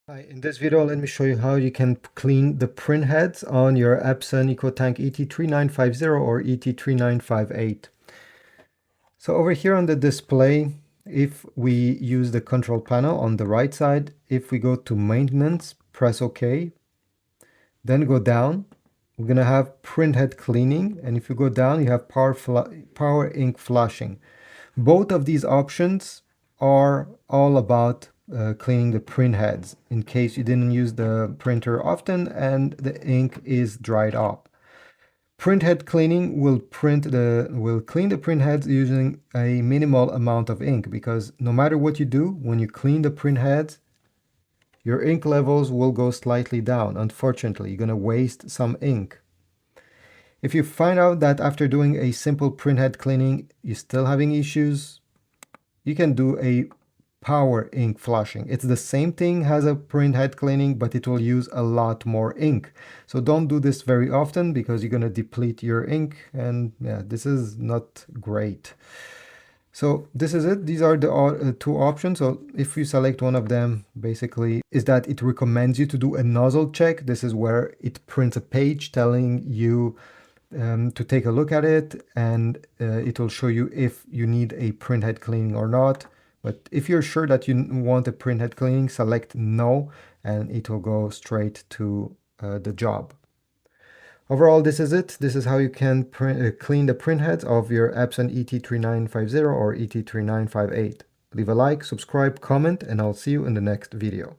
Hi, in this video, let me show you how you can clean the print heads on your Epson EcoTank ET-3950 or ET-3958. So over here on the display, if we use the control panel on the right side, if we go to maintenance, press OK, then go down, we're going to have print head cleaning. And if you go down, you have power ink flushing. Both of these options are all about cleaning the print heads in case you didn't use the printer often and the ink is dried up. Print head cleaning will clean the print heads using a minimal amount of ink, because no matter what you do, when you clean the print heads, your ink levels will go slightly down. Unfortunately, you're going to waste some ink. If you find out that after doing a simple print head cleaning, you're still having issues, you can do a power ink flushing. It's the same thing as a print head cleaning, but it will use a lot more ink. So don't do this very often because you're going to deplete your ink, and yeah, this is not great. So this is it. These are the two options. So if you select one of them, basically is that it recommends you to do a nozzle check. This is where it prints a page telling you to take a look at it, and it will show you if you need a print head cleaning or not. But if you're sure that you want a print head cleaning, select no, and it will go straight to the job. Overall, this is it. This is how you can clean the print heads of your Epson ET-3950 or ET-3958. Leave a like, subscribe, comment, and I'll see you in the next video.